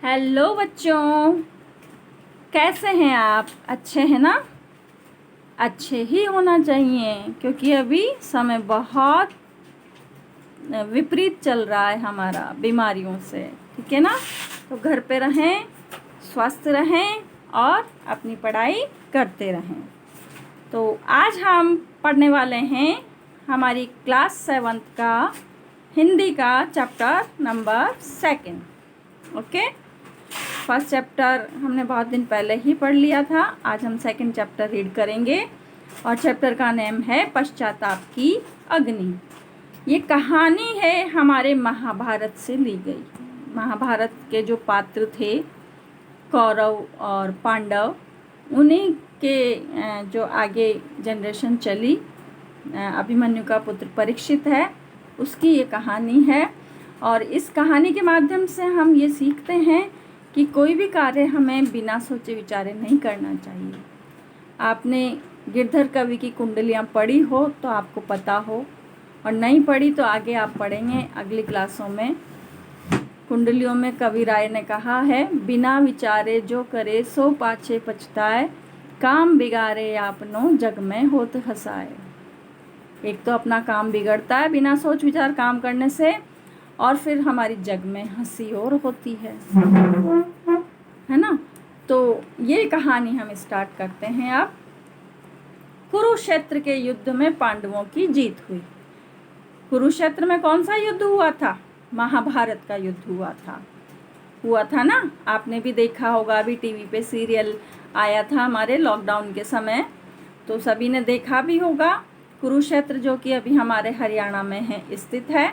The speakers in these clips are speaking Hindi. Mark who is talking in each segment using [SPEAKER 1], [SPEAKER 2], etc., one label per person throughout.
[SPEAKER 1] हेलो बच्चों, कैसे हैं आप? अच्छे हैं ना? अच्छे ही होना चाहिए क्योंकि अभी समय बहुत विपरीत चल रहा है हमारा बीमारियों से। ठीक है ना? तो घर पे रहें, स्वस्थ रहें और अपनी पढ़ाई करते रहें। तो आज हम पढ़ने वाले हैं हमारी क्लास 7th का हिंदी का chapter number 2। Okay, first chapter हमने बहुत दिन पहले ही पढ़ लिया था। आज हम सेकंड चैप्टर रीड करेंगे और चैप्टर का नेम है पश्चाताप की अग्नि। ये कहानी है हमारे महाभारत से ली गई। महाभारत के जो पात्र थे कौरव और पांडव, उन्हीं के जो आगे जनरेशन चली, अभिमन्यु का पुत्र परीक्षित है, उसकी ये कहानी है। और इस कहानी के माध्यम से हम ये सीखते हैं कि कोई भी कार्य हमें बिना सोचे विचारे नहीं करना चाहिए। आपने गिरधर कवि की कुंडलियाँ पढ़ी हो तो आपको पता हो, और नहीं पढ़ी तो आगे आप पढ़ेंगे अगली क्लासों में। कुंडलियों में कवि राय ने कहा है, बिना विचारे जो करे सो पाछे पछताए, काम बिगाड़े आपनो जग में होत हंसाए। एक तो अपना काम बिगड़ता है बिना सोच विचार काम करने से, और फिर हमारी जग में हंसी और होती है ना? तो ये कहानी हम स्टार्ट करते हैं अब। कुरुक्षेत्र के युद्ध में पांडवों की जीत हुई। कुरुक्षेत्र में कौन सा युद्ध हुआ था? महाभारत का युद्ध हुआ था ना? आपने भी देखा होगा, अभी टीवी पे सीरियल आया था हमारे लॉकडाउन के समय, तो सभी ने देखा भी होगा। कुरुक्षेत्र जो कि अभी हमारे हरियाणा में है स्थित है,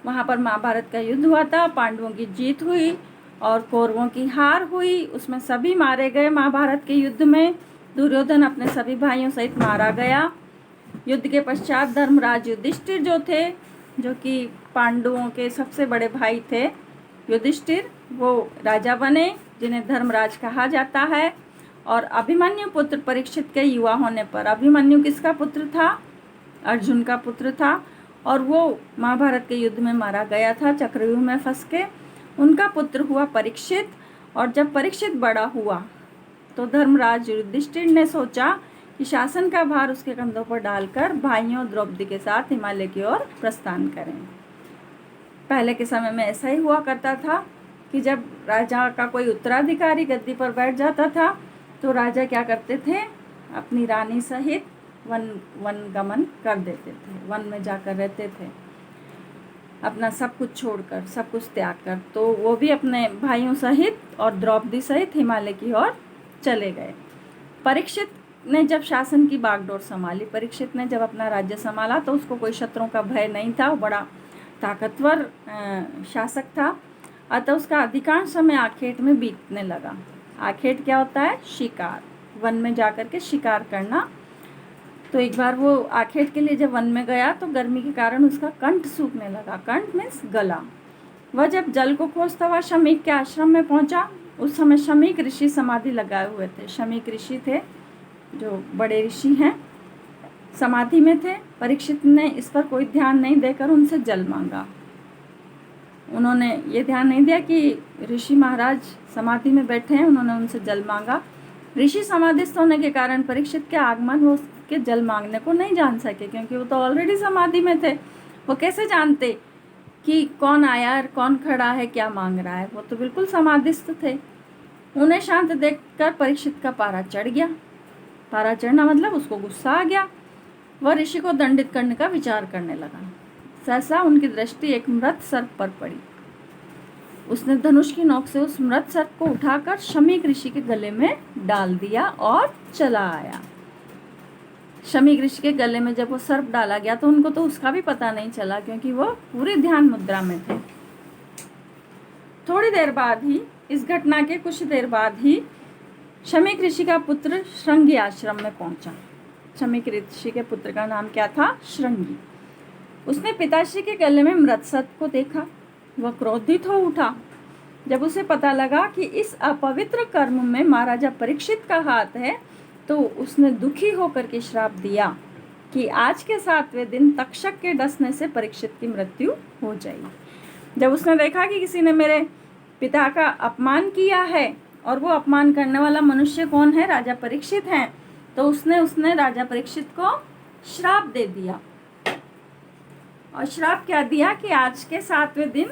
[SPEAKER 1] वहाँ पर महाभारत का युद्ध हुआ था। पांडवों की जीत हुई और कौरवों की हार हुई। उसमें सभी मारे गए। महाभारत के युद्ध में दुर्योधन अपने सभी भाइयों सहित मारा गया। युद्ध के पश्चात धर्मराज युधिष्ठिर जो थे, जो कि पांडवों के सबसे बड़े भाई थे, युधिष्ठिर, वो राजा बने, जिन्हें धर्मराज कहा जाता है। और अभिमन्यु पुत्र परीक्षित के युवा होने पर, अभिमन्यु किसका पुत्र था? अर्जुन का पुत्र था, और वो महाभारत के युद्ध में मारा गया था चक्रव्यूह में फंस के। उनका पुत्र हुआ परीक्षित। और जब परीक्षित बड़ा हुआ तो धर्मराज युधिष्ठिर ने सोचा कि शासन का भार उसके कंधों पर डालकर भाइयों द्रौपदी के साथ हिमालय की ओर प्रस्थान करें। पहले के समय में ऐसा ही हुआ करता था कि जब राजा का कोई उत्तराधिकारी गद्दी पर बैठ जाता था तो राजा क्या करते थे, अपनी रानी सहित वन गमन कर देते थे, वन में जाकर रहते थे, अपना सब कुछ छोड़कर, सब कुछ त्याग कर। तो वो भी अपने भाइयों सहित और द्रौपदी सहित हिमालय की ओर चले गए। परीक्षित ने जब शासन की बागडोर संभाली, परीक्षित ने जब अपना राज्य संभाला, तो उसको कोई शत्रुओं का भय नहीं था। वो बड़ा ताकतवर शासक था। अतः उसका अधिकांश समय आखेट में बीतने लगा। आखेट क्या होता है? शिकार, वन में जाकर के शिकार करना। तो एक बार वो आखेट के लिए जब वन में गया तो गर्मी के कारण उसका कंठ सूखने लगा। कंठ मीन्स गला। वह जब जल को खोजता हुआ शमीक के आश्रम में पहुंचा, उस समय शमीक ऋषि समाधि लगाए हुए थे। शमीक ऋषि थे, जो बड़े ऋषि हैं, समाधि में थे। परीक्षित ने इस पर कोई ध्यान नहीं देकर उनसे जल मांगा। उन्होंने ये ध्यान नहीं दिया कि ऋषि महाराज समाधि में बैठे हैं, उन्होंने उनसे जल मांगा। ऋषि समाधिस्थ होने के कारण परीक्षित के आगमन वो उसके जल मांगने को नहीं जान सके, क्योंकि वो तो ऑलरेडी समाधि में थे। वो कैसे जानते कि कौन आया और कौन खड़ा है, क्या मांग रहा है? वो तो बिल्कुल समाधिस्थ थे। उन्हें शांत देखकर परीक्षित का पारा चढ़ गया। पारा चढ़ना मतलब उसको गुस्सा आ गया। वह ऋषि को दंडित करने का विचार करने लगा। सहसा उनकी दृष्टि एक मृत सर्प पर पड़ी। उसने धनुष की नोक से उस मृत सर्प को उठाकर शमीक ऋषि के गले में डाल दिया और चला आया। शमीक ऋषि के गले में जब वो सर्प डाला गया तो उनको तो उसका भी पता नहीं चला, क्योंकि वो पूरी ध्यान मुद्रा में थे। थोड़ी देर बाद ही, इस घटना के कुछ देर बाद ही, शमीक ऋषि का पुत्र श्रृंगी आश्रम में पहुंचा। शमीक ऋषि के पुत्र का नाम क्या था? श्रृंगी। उसने पिताश्री के गले में मृत सर्प को देखा। वह क्रोधित हो उठा। जब उसे पता लगा कि इस अपवित्र कर्म में महाराजा परीक्षित का हाथ है, तो उसने दुखी होकर के श्राप दिया कि आज के 7वें दिन तक्षक के डसने से परीक्षित की मृत्यु हो जाएगी। जब उसने देखा कि किसी ने मेरे पिता का अपमान किया है, और वो अपमान करने वाला मनुष्य कौन है? राजा परीक्षित हैं। तो उसने राजा परीक्षित को श्राप दे दिया। और श्राप क्या दिया कि आज के 7वें दिन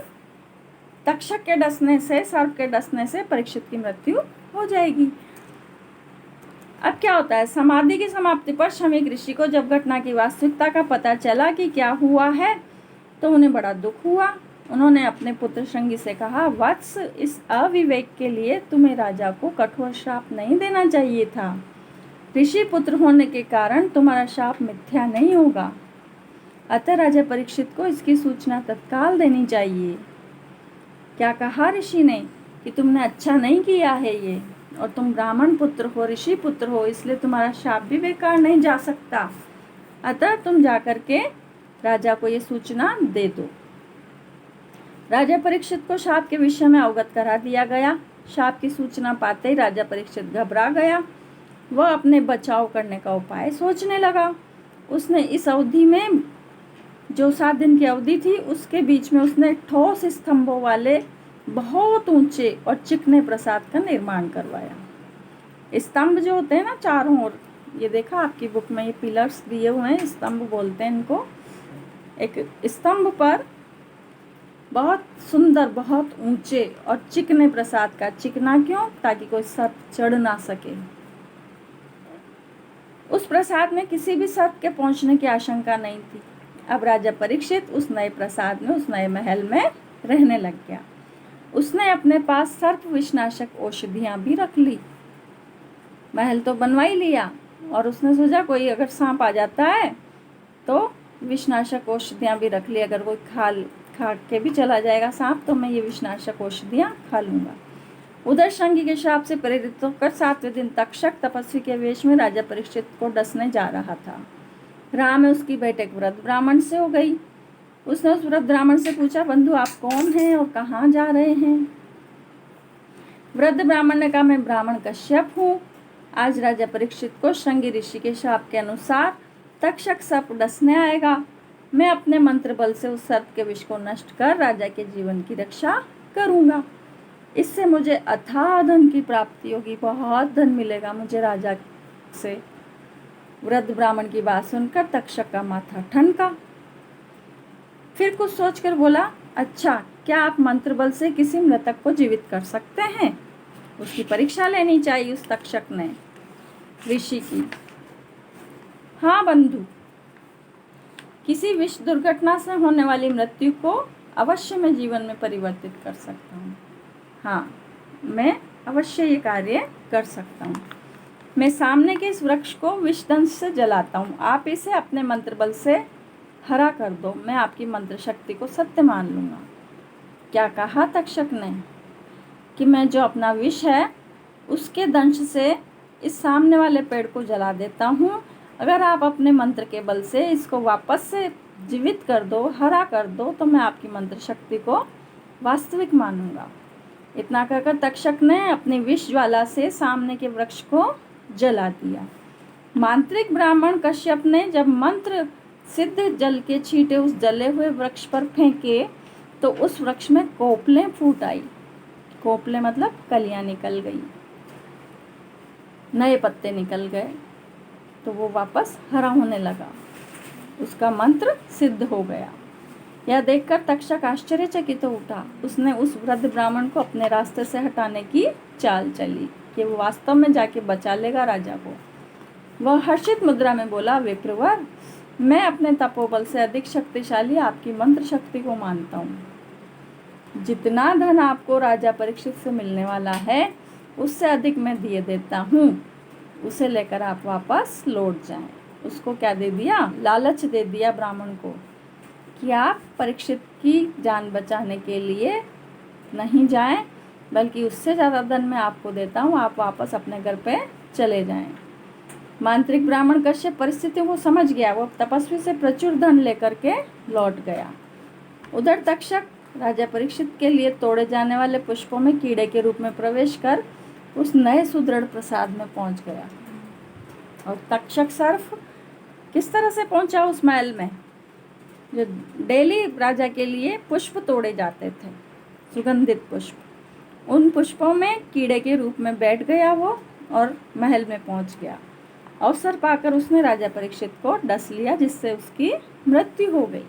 [SPEAKER 1] तक्षक के डसने से, सर्प के डसने से परीक्षित की मृत्यु हो जाएगी। अब क्या होता है, समाधि की समाप्ति पर शमीक ऋषि को जब घटना की वास्तविकता का पता चला कि क्या हुआ है, तो उन्हें बड़ा दुख हुआ। उन्होंने अपने पुत्र श्रृंगी से कहा, वत्स, इस अविवेक के लिए तुम्हें राजा को कठोर श्राप नहीं देना चाहिए था। ऋषि पुत्र होने के कारण तुम्हारा श्राप मिथ्या नहीं होगा। अतः राजा परीक्षित को इसकी सूचना तत्काल देनी चाहिए। क्या कहा ऋषि ने कि तुमने अच्छा नहीं किया है ये, और तुम ब्राह्मण पुत्र हो, ऋषि पुत्र हो, इसलिए तुम्हारा श्राप भी बेकार नहीं जा सकता। अतः तुम जाकर के राजा को ये सूचना दे दो। राजा परीक्षित को शाप के विषय में अवगत करा दिया गया। शाप की सूचना पाते ही राजा परीक्षित घबरा गया। वह अपने बचाव करने का उपाय सोचने लगा। उसने इस अवधि में, जो 7 दिन की अवधि थी, उसके बीच में उसने ठोस स्तंभों वाले बहुत ऊंचे और चिकने प्रसाद का निर्माण करवाया। स्तंभ जो होते हैं ना चारों ओर, ये देखा आपकी बुक में, ये पिलर्स दिए हुए हैं, स्तंभ बोलते हैं इनको। एक स्तंभ पर बहुत सुंदर, बहुत ऊंचे और चिकने प्रसाद का, चिकना क्यों? ताकि कोई सर्प चढ़ ना सके। उस प्रसाद में किसी भी सर्प के पहुंचने की आशंका नहीं थी। अब राजा परीक्षित उस नए प्रसाद में, उस नए महल में रहने लग गया। उसने अपने पास सर्प विषनाशक औषधियां भी रख ली। महल तो बनवा ही लिया, और उसने सोचा कोई अगर सांप आ जाता है तो विषनाशक औषधियां भी रख ली। अगर कोई खा के भी चला जाएगा सांप, तो मैं ये विषनाशक औषधियां खा लूंगा। उधर श्रृंगी के श्राप से प्रेरित होकर 7वें दिन तक्षक तपस्वी के वेश में राजा परीक्षित को डसने जा रहा था। राह में उसकी बैठक वृद्ध ब्राह्मण से हो गई। उसने उस वृद्ध ब्राह्मण से पूछा, बंधु आप कौन हैं और कहाँ जा रहे हैं? वृद्ध ब्राह्मण ने कहा, मैं ब्राह्मण कश्यप हूँ। आज राजा परीक्षित को श्रृंगी ऋषि के शाप के अनुसार तक्षक सर्प डसने आएगा। मैं अपने मंत्र बल से उस सर्प के विष को नष्ट कर राजा के जीवन की रक्षा करूंगा। इससे मुझे अथाह धन की प्राप्ति होगी, बहुत धन मिलेगा मुझे राजा से। वृद्ध ब्राह्मण की बात सुनकर तक्षक का माथा ठनका। फिर कुछ सोचकर बोला, अच्छा, क्या आप मंत्र बल से किसी मृतक को जीवित कर सकते हैं? उसकी परीक्षा लेनी चाहिए उस तक्षक ने ऋषि की। हाँ बंधु, किसी विष दुर्घटना से होने वाली मृत्यु को अवश्य मैं जीवन में परिवर्तित कर सकता हूँ। हाँ, मैं अवश्य ये कार्य कर सकता हूँ। मैं सामने के इस वृक्ष को विषदंश से जलाता हूँ। आप इसे अपने मंत्र बल से हरा कर दो। मैं आपकी मंत्र शक्ति को सत्य मान लूँगा। क्या कहा तक्षक ने कि मैं जो अपना विष है उसके दंश से इस सामने वाले पेड़ को जला देता हूँ। अगर आप अपने मंत्र के बल से इसको वापस से जीवित कर दो, हरा कर दो, तो मैं आपकी मंत्र शक्ति को वास्तविक मानूंगा। इतना कहकर तक्षक ने अपनी विष ज्वाला से सामने के वृक्ष को जला दिया। मांत्रिक ब्राह्मण कश्यप ने जब मंत्र सिद्ध जल के छींटे उस जले हुए वृक्ष पर फेंके तो उस वृक्ष में कोपलें फूट आई। कोपलें मतलब कलियां निकल गई, नए पत्ते निकल गए, तो वो वापस हरा होने लगा। उसका मंत्र सिद्ध हो गया। यह देखकर तक्षक आश्चर्यचकित हो उठा। उसने उस वृद्ध ब्राह्मण को अपने रास्ते से हटाने की चाल चली कि वो वास्तव में जाके बचा लेगा राजा को। वह हर्षित मुद्रा में बोला, विप्रवर, मैं अपने तपोबल से अधिक शक्तिशाली आपकी मंत्र शक्ति को मानता हूँ। जितना धन आपको राजा परीक्षित से मिलने वाला है उससे अधिक मैं दिए देता हूँ। उसे लेकर आप वापस लौट जाएं। उसको क्या दे दिया? लालच दे दिया ब्राह्मण को कि आप परीक्षित की जान बचाने के लिए नहीं जाएं, बल्कि उससे ज़्यादा धन मैं आपको देता हूँ, आप वापस अपने घर पे चले जाएं। मांत्रिक ब्राह्मण कश्यप परिस्थितियों को समझ गया। वो तपस्वी से प्रचुर धन लेकर के लौट गया। उधर तक्षक राजा परीक्षित के लिए तोड़े जाने वाले पुष्पों में कीड़े के रूप में प्रवेश कर उस नए सुदृढ़ प्रसाद में पहुंच गया। और तक्षक सर्प किस तरह से पहुंचा उस महल में? जो डेली राजा के लिए पुष्प तोड़े जाते थे, सुगंधित पुष्प, उन पुष्पों में कीड़े के रूप में बैठ गया वो और महल में पहुंच गया। अवसर पाकर उसने राजा परीक्षित को डस लिया, जिससे उसकी मृत्यु हो गई।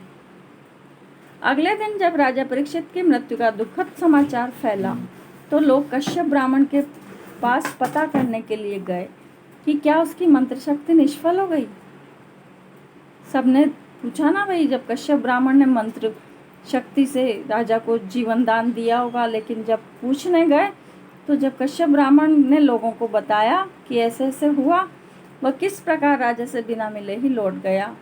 [SPEAKER 1] अगले दिन जब राजा परीक्षित की मृत्यु का दुखद समाचार फैला तो लोग कश्यप ब्राह्मण के पास पता करने के लिए गए कि क्या उसकी मंत्र शक्ति निष्फल हो गई। सबने पूछा ना भाई, जब कश्यप ब्राह्मण ने मंत्र शक्ति से राजा को जीवन दान दिया होगा, लेकिन जब पूछने गए तो जब कश्यप ब्राह्मण ने लोगों को बताया कि ऐसे ऐसे हुआ, वह किस प्रकार राजा से बिना मिले ही लौट गया,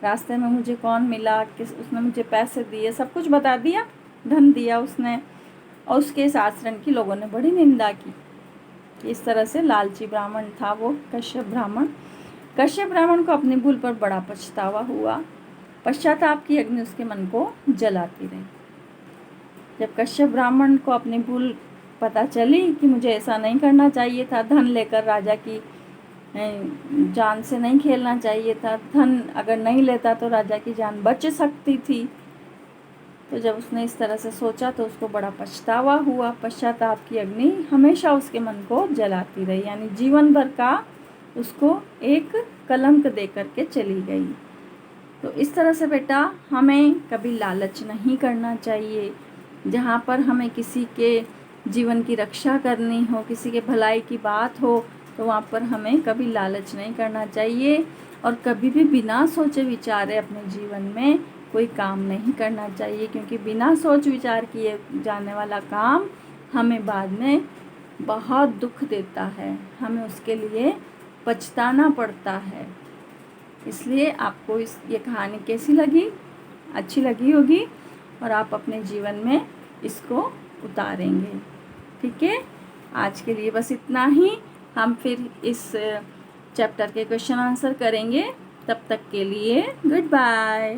[SPEAKER 1] रास्ते में मुझे कौन मिला, उसने मुझे पैसे दिए, सब कुछ बता दिया, धन दिया उसने। और उसके इस आचरण की लोगों ने बड़ी निंदा की। इस तरह से लालची ब्राह्मण था वो कश्यप ब्राह्मण। कश्यप ब्राह्मण को अपनी भूल पर बड़ा पछतावा हुआ। पश्चाताप की अग्नि उसके मन को जलाती रही। जब कश्यप ब्राह्मण को अपनी भूल पता चली कि मुझे ऐसा नहीं करना चाहिए था, धन लेकर राजा की जान से नहीं खेलना चाहिए था, धन अगर नहीं लेता तो राजा की जान बच सकती थी, तो जब उसने इस तरह से सोचा तो उसको बड़ा पछतावा हुआ। पश्चाताप की अग्नि हमेशा उसके मन को जलाती रही, यानी जीवन भर का उसको एक कलंक दे करके चली गई। तो इस तरह से बेटा हमें कभी लालच नहीं करना चाहिए। जहाँ पर हमें किसी के जीवन की रक्षा करनी हो, किसी के भलाई की बात हो, तो वहाँ पर हमें कभी लालच नहीं करना चाहिए और कभी भी बिना सोचे विचारे अपने जीवन में कोई काम नहीं करना चाहिए, क्योंकि बिना सोच विचार किए जाने वाला काम हमें बाद में बहुत दुख देता है, हमें उसके लिए पछताना पड़ता है। इसलिए आपको ये कहानी कैसी लगी? अच्छी लगी होगी और आप अपने जीवन में इसको उतारेंगे। ठीक है, आज के लिए बस इतना ही। हम फिर इस चैप्टर के क्वेश्चन आंसर करेंगे। तब तक के लिए गुड बाय।